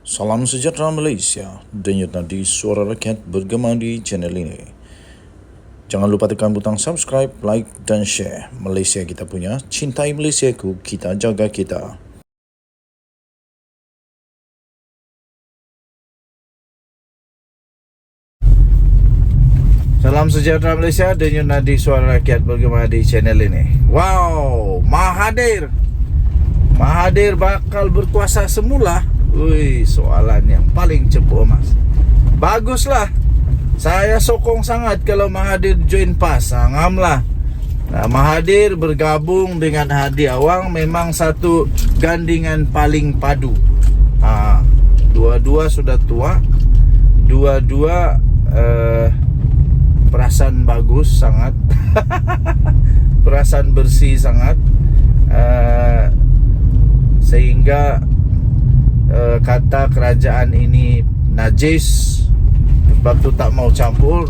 Salam sejahtera Malaysia, denyut nadi suara rakyat bergema di channel ini. Jangan lupa tekan butang subscribe, like dan share. Malaysia kita punya, cintai Malaysiaku, kita jaga kita. Salam sejahtera Malaysia, denyut nadi suara rakyat bergema di channel ini. Wow, Mahathir bakal berkuasa semula. Wih, soalan yang paling cepu, Mas. Baguslah. Saya sokong sangat kalau Mahathir join PAS. Ngamlah. Nah, Mahathir bergabung dengan Hadi Awang memang satu gandingan paling padu. Dua-dua sudah tua. Dua-dua perasaan bagus sangat. Perasaan bersih sangat. Sehingga kata kerajaan ini najis, sebab tu tak mau campur.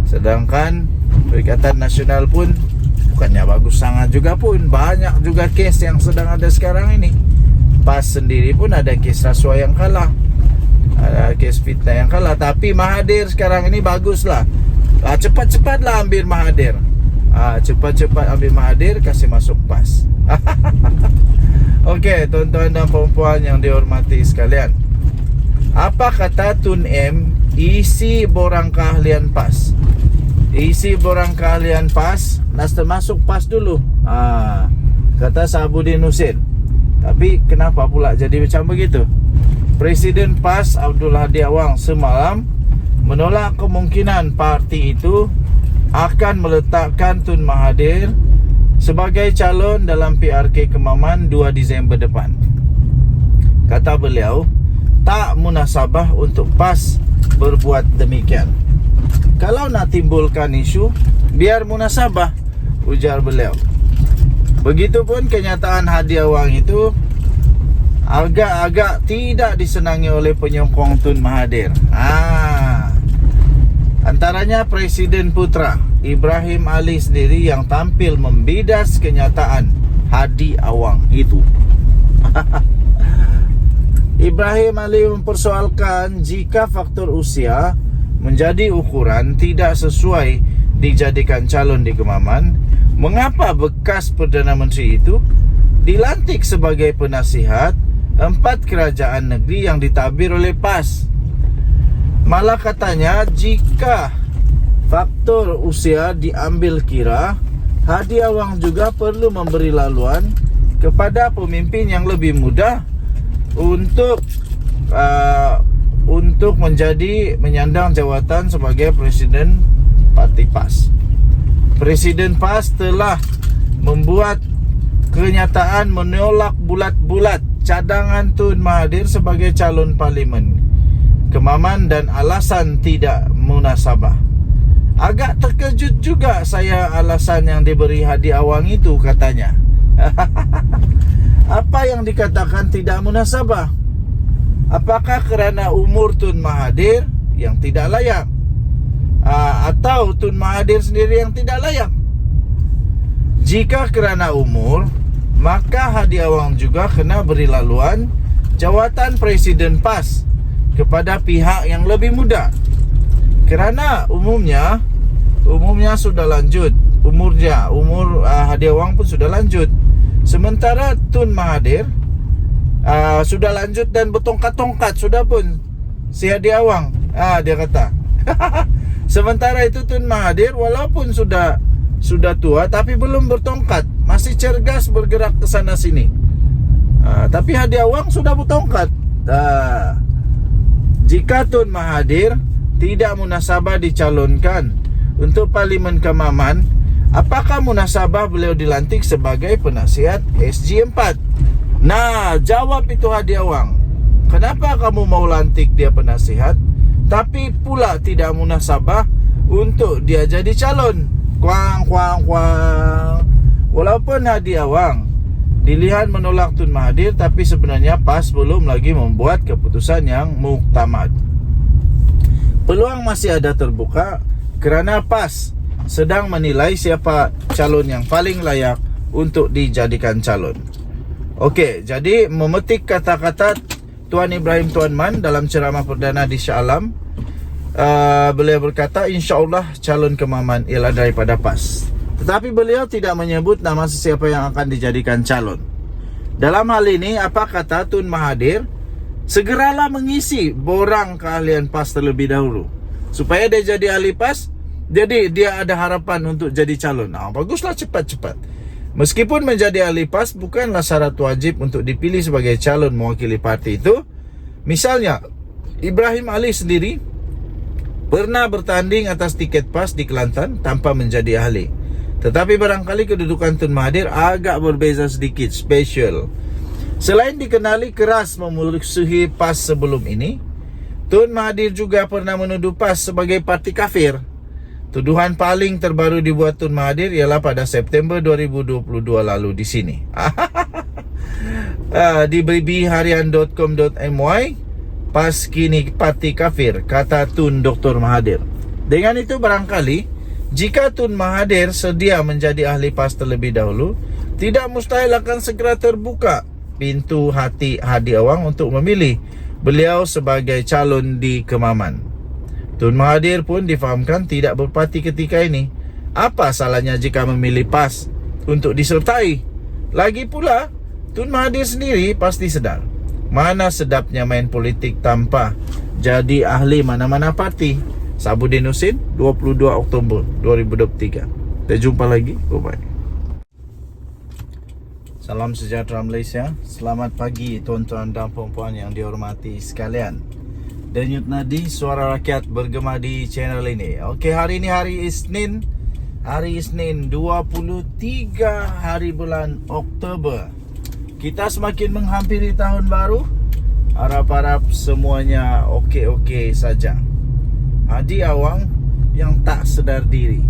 Sedangkan Perikatan Nasional pun bukannya bagus sangat juga pun. Banyak juga kes yang sedang ada sekarang ini. PAS sendiri pun ada kes rasuah yang kalah, ada kes fitnah yang kalah. Tapi Mahathir sekarang ini baguslah. Cepat-cepatlah ambil Mahathir. Cepat-cepat ambil Mahathir, kasih masuk PAS. Okey, tuan-tuan dan puan-puan yang dihormati sekalian, apa kata Tun M isi borang keahlian PAS? Isi borang keahlian PAS, nas termasuk PAS dulu. Kata Sahabudin Husin. Tapi kenapa pula jadi macam begitu? Presiden PAS Abdul Hadi Awang semalam menolak kemungkinan parti itu akan meletakkan Tun Mahathir sebagai calon dalam PRK Kemaman 2 Disember depan. Kata beliau, tak munasabah untuk PAS berbuat demikian. Kalau nak timbulkan isu, biar munasabah, ujar beliau. Begitupun kenyataan Hadi Awang itu agak-agak tidak disenangi oleh penyokong Tun Mahathir. Antaranya Presiden Putra Ibrahim Ali sendiri yang tampil membidas kenyataan Hadi Awang itu. Ibrahim Ali mempersoalkan jika faktor usia menjadi ukuran tidak sesuai dijadikan calon di Kemaman, mengapa bekas Perdana Menteri itu dilantik sebagai penasihat 4 kerajaan negeri yang ditabir oleh PAS? Malah katanya jika faktor usia diambil kira, Hadi Awang juga perlu memberi laluan kepada pemimpin yang lebih muda untuk menyandang jawatan sebagai Presiden Parti PAS. Presiden PAS telah membuat kenyataan menolak bulat-bulat cadangan Tun Mahathir sebagai calon parlimen Kemaman dan alasan tidak munasabah. Agak terkejut juga saya alasan yang diberi Hadi Awang itu, katanya. Apa yang dikatakan tidak munasabah? Apakah kerana umur Tun Mahathir yang tidak layak? Atau Tun Mahathir sendiri yang tidak layak? Jika kerana umur, maka Hadi Awang juga kena beri laluan jawatan Presiden PAS kepada pihak yang lebih muda. Kerana umumnya sudah lanjut umur Hadi Awang pun sudah lanjut. Sementara Tun Mahathir sudah lanjut dan bertongkat-tongkat sudah pun si Hadi Awang. Dia kata. Sementara itu Tun Mahathir walaupun sudah tua tapi belum bertongkat, masih cergas bergerak ke sana sini. Tapi Hadi Awang sudah bertongkat. Jika Tun Mahathir tidak munasabah dicalonkan untuk Parlimen Kemaman, apakah munasabah beliau dilantik sebagai penasihat SG4? Nah, jawab itu Hadi Awang. Kenapa kamu mau lantik dia penasihat, tapi pula tidak munasabah untuk dia jadi calon? Kuang. Walaupun Hadi Awang dilihat menolak Tun Mahathir, tapi sebenarnya PAS belum lagi membuat keputusan yang muktamad. Peluang masih ada terbuka kerana PAS sedang menilai siapa calon yang paling layak untuk dijadikan calon. Okey, jadi memetik kata-kata Tuan Ibrahim Tuan Man dalam ceramah perdana di Shah Alam, beliau berkata insya-Allah calon kemaman ialah daripada PAS. Tetapi beliau tidak menyebut nama sesiapa yang akan dijadikan calon. Dalam hal ini, apa kata Tun Mahathir? Segeralah mengisi borang keahlian PAS terlebih dahulu, supaya dia jadi ahli PAS. Jadi dia ada harapan untuk jadi calon. Baguslah cepat-cepat. Meskipun menjadi ahli PAS bukanlah syarat wajib untuk dipilih sebagai calon mewakili parti itu. Misalnya, Ibrahim Ali sendiri pernah bertanding atas tiket PAS di Kelantan tanpa menjadi ahli. Tetapi barangkali kedudukan Tun Mahathir agak berbeza sedikit, special. Selain dikenali keras memusuhi PAS sebelum ini, Tun Mahathir juga pernah menuduh PAS sebagai parti kafir. Tuduhan paling terbaru dibuat Tun Mahathir ialah pada September 2022 lalu di sini. Di bbharian.com.my, PAS kini parti kafir, kata Tun Dr. Mahathir. Dengan itu barangkali, jika Tun Mahathir sedia menjadi ahli PAS terlebih dahulu, tidak mustahil akan segera terbuka pintu hati Hadi Awang untuk memilih beliau sebagai calon di Kemaman. Tun Mahathir pun difahamkan tidak berparti ketika ini. Apa salahnya jika memilih PAS untuk disertai? Lagi pula, Tun Mahathir sendiri pasti sedar mana sedapnya main politik tanpa jadi ahli mana-mana parti. Sabudin Husin, 22 Oktober 2023. Kita jumpa lagi. Bye-bye. Salam sejahtera Malaysia. Selamat pagi tuan-tuan dan puan-puan yang dihormati sekalian. Denyut nadi suara rakyat bergema di channel ini. Okey, hari ini hari Isnin. Hari Isnin 23 hari bulan Oktober. Kita semakin menghampiri tahun baru. Harap-harap semuanya okey-okey saja. Hadi Awang yang tak sedar diri.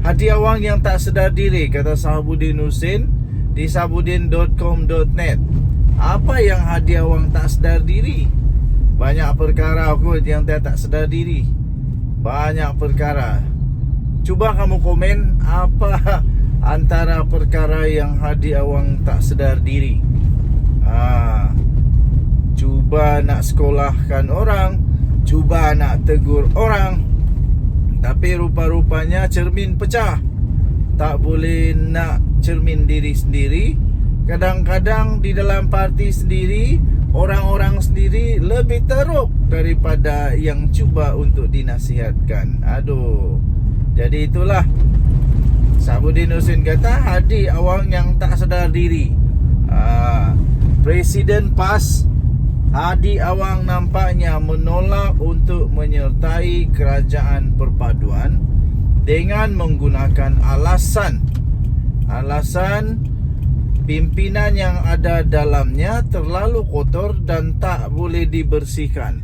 Hadi Awang yang tak sedar diri, kata Sahabuddin Husin di sahabuddin.com.net. Apa yang Hadi Awang tak sedar diri? Banyak perkara kot yang dia tak sedar diri. Banyak perkara. Cuba kamu komen apa antara perkara yang Hadi Awang tak sedar diri. Cuba nak sekolahkan orang, cuba nak tegur orang, tapi rupa-rupanya cermin pecah. Tak boleh nak cermin diri sendiri. Kadang-kadang di dalam parti sendiri, orang-orang sendiri lebih teruk daripada yang cuba untuk dinasihatkan. Aduh. Jadi itulah Sahabuddin Husin kata Hadi Awang yang tak sedar diri. Presiden PAS Hadi Awang nampaknya menolak untuk menyertai kerajaan perpaduan dengan menggunakan alasan pimpinan yang ada dalamnya terlalu kotor dan tak boleh dibersihkan.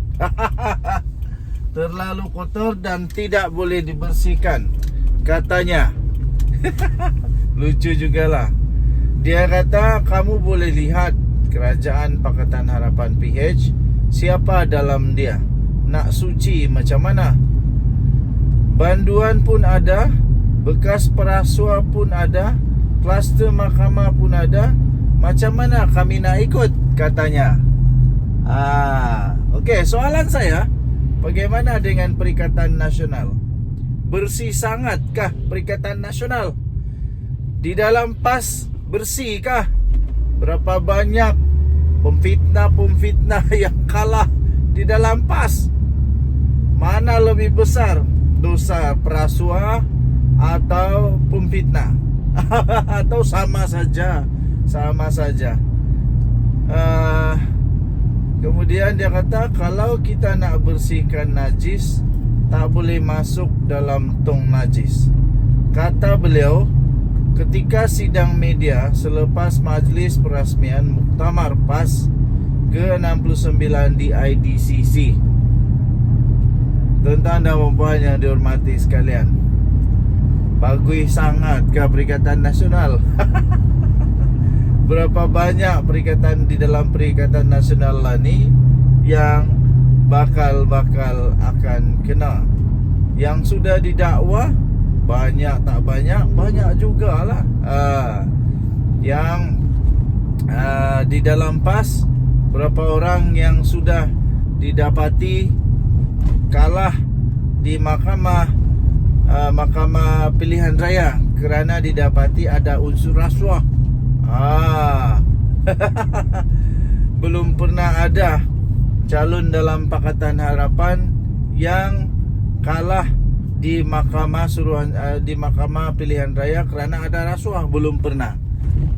Terlalu kotor dan tidak boleh dibersihkan, katanya. Lucu jugalah. Dia kata kamu boleh lihat Kerajaan Pakatan Harapan PH, siapa dalam dia, nak suci macam mana. Banduan pun ada, bekas perasua pun ada, kluster mahkamah pun ada. Macam mana kami nak ikut, katanya. Okey, soalan saya, bagaimana dengan Perikatan Nasional? Bersih sangatkah Perikatan Nasional? Di dalam PAS bersihkah? Berapa banyak pemfitnah yang kalah di dalam PAS? Mana lebih besar dosa perasua atau pemfitnah? Atau sama saja? Sama saja. Kemudian dia kata kalau kita nak bersihkan najis, tak boleh masuk dalam tong najis. Kata beliau ketika sidang media selepas majlis perasmian Muktamar PAS ke-69 di IDCC. Tuan-tuan dan puan yang dihormati sekalian, bagus sangat ke Perikatan Nasional. Berapa banyak perikatan di dalam Perikatan Nasional lah ni yang bakal akan kena. Yang sudah didakwa banyak tak banyak, banyak jugalah. Yang Di dalam PAS, berapa orang yang sudah didapati kalah di mahkamah pilihan raya kerana didapati ada unsur rasuah. Belum pernah ada calon dalam Pakatan Harapan yang kalah di mahkamah pilihan raya kerana ada rasuah. Belum pernah.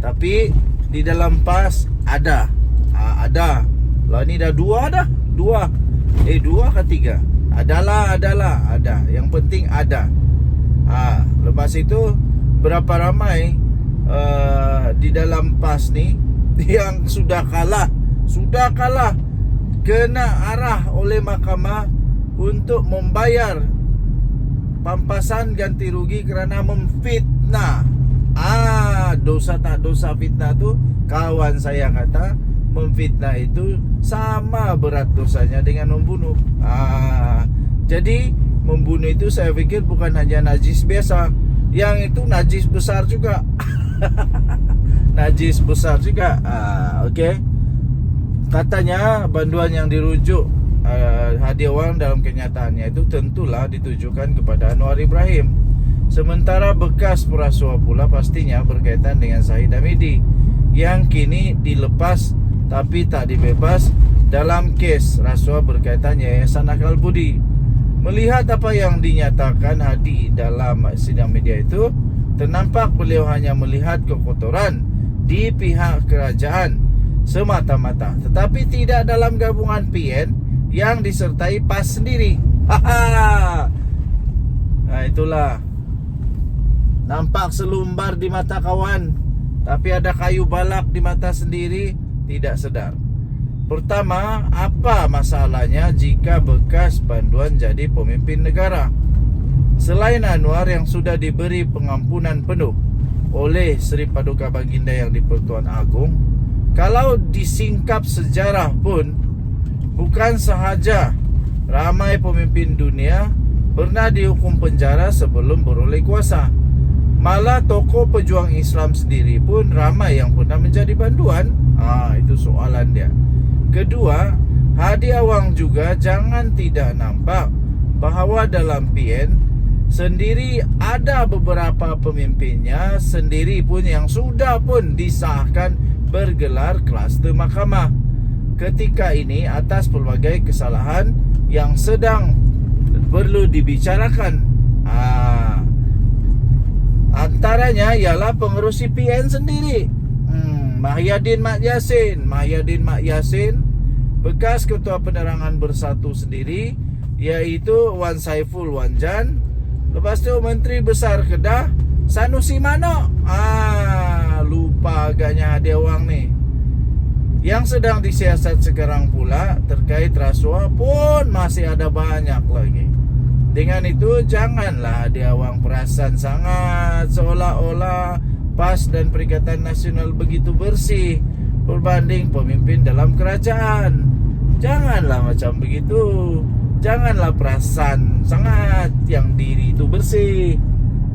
Tapi di dalam PAS ada. Lah ni dah dua. Dua ke tiga? Ada. Yang penting ada. Lepas itu berapa ramai di dalam PAS ni yang sudah kalah kena arah oleh mahkamah untuk membayar pampasan ganti rugi kerana memfitnah. Dosa tak dosa fitnah tu, kawan saya kata memfitnah itu sama berat dosanya dengan membunuh. Jadi membunuh itu saya fikir bukan hanya najis biasa, yang itu najis besar juga. Najis besar juga. Okey. Katanya banduan yang dirujuk hadiah wang dalam kenyataannya itu tentulah ditujukan kepada Anwar Ibrahim. Sementara bekas perasuah pula pastinya berkaitan dengan Syahid Hamidi yang kini dilepas tapi tak dibebas dalam kes rasuah berkaitan Yayasan Akal Budi. Melihat apa yang dinyatakan Hadi dalam sidang media itu, ternampak beliau hanya melihat kekotoran di pihak kerajaan semata-mata, tetapi tidak dalam gabungan PN yang disertai PAS sendiri. Itulah. Nampak selumbar di mata kawan, tapi ada kayu balak di mata sendiri, tidak sedar. Pertama, apa masalahnya jika bekas banduan jadi pemimpin negara? Selain Anwar yang sudah diberi pengampunan penuh oleh Seri Paduka Baginda yang di-Pertuan Agong, kalau disingkap sejarah pun, bukan sahaja ramai pemimpin dunia pernah dihukum penjara sebelum beroleh kuasa. Malah tokoh pejuang Islam sendiri pun ramai yang pernah menjadi banduan. Itu soalan dia. Kedua, Hadi Awang juga jangan tidak nampak bahawa dalam PN sendiri ada beberapa pemimpinnya sendiri pun yang sudah pun disahkan bergelar kluster mahkamah. Ketika ini atas pelbagai kesalahan yang sedang perlu dibicarakan. Antaranya ialah pengerusi PN sendiri, Mahyadin Mak Yassin, bekas Ketua Penerangan Bersatu sendiri, iaitu Wan Saiful Wanjan. Lepas tu Menteri Besar Kedah Sanusi Mano. Lupa agaknya Hadi Awang ni. Yang sedang disiasat sekarang pula terkait rasuah pun masih ada banyak lagi. Dengan itu janganlah Hadi Awang perasan sangat seolah-olah PAS dan Perikatan Nasional begitu bersih berbanding pemimpin dalam kerajaan. Janganlah macam begitu. Janganlah perasan sangat yang diri itu bersih,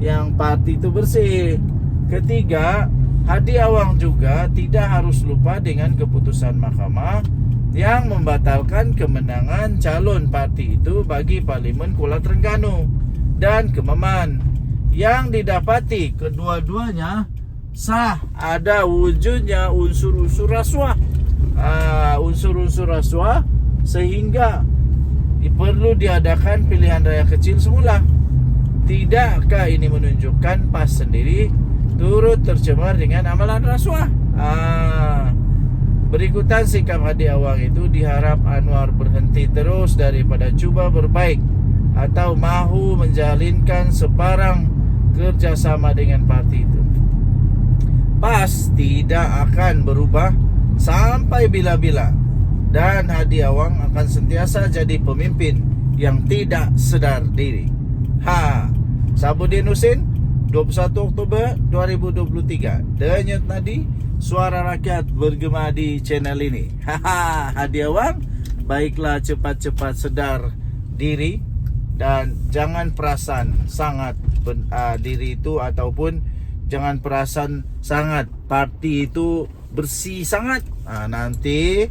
yang parti itu bersih. Ketiga, Hadi Awang juga tidak harus lupa dengan keputusan mahkamah yang membatalkan kemenangan calon parti itu bagi Parlimen Kuala Terengganu dan Kemaman, yang didapati kedua-duanya sah ada wujudnya unsur-unsur rasuah. Unsur-unsur rasuah sehingga perlu diadakan pilihan raya kecil semula. Tidakkah ini menunjukkan PAS sendiri turut tercemar dengan amalan rasuah? Berikutan sikap Hadi Awang itu diharap Anwar berhenti terus daripada cuba berbaik atau mahu menjalinkan sebarang kerjasama dengan parti itu. PAS tidak akan berubah sampai bila-bila, dan Hadi Awang akan sentiasa jadi pemimpin yang tidak sedar diri. Sabudin Husin, 21 Oktober 2023. Denyut nadi, suara rakyat bergema di channel ini. Hadi Awang, baiklah cepat-cepat sedar diri dan jangan perasan sangat diri itu, ataupun jangan perasan sangat parti itu bersih sangat. Nanti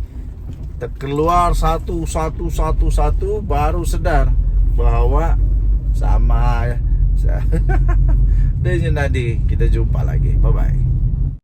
terkeluar satu baru sedar bahwa sama. Dan nanti kita jumpa lagi. Bye bye.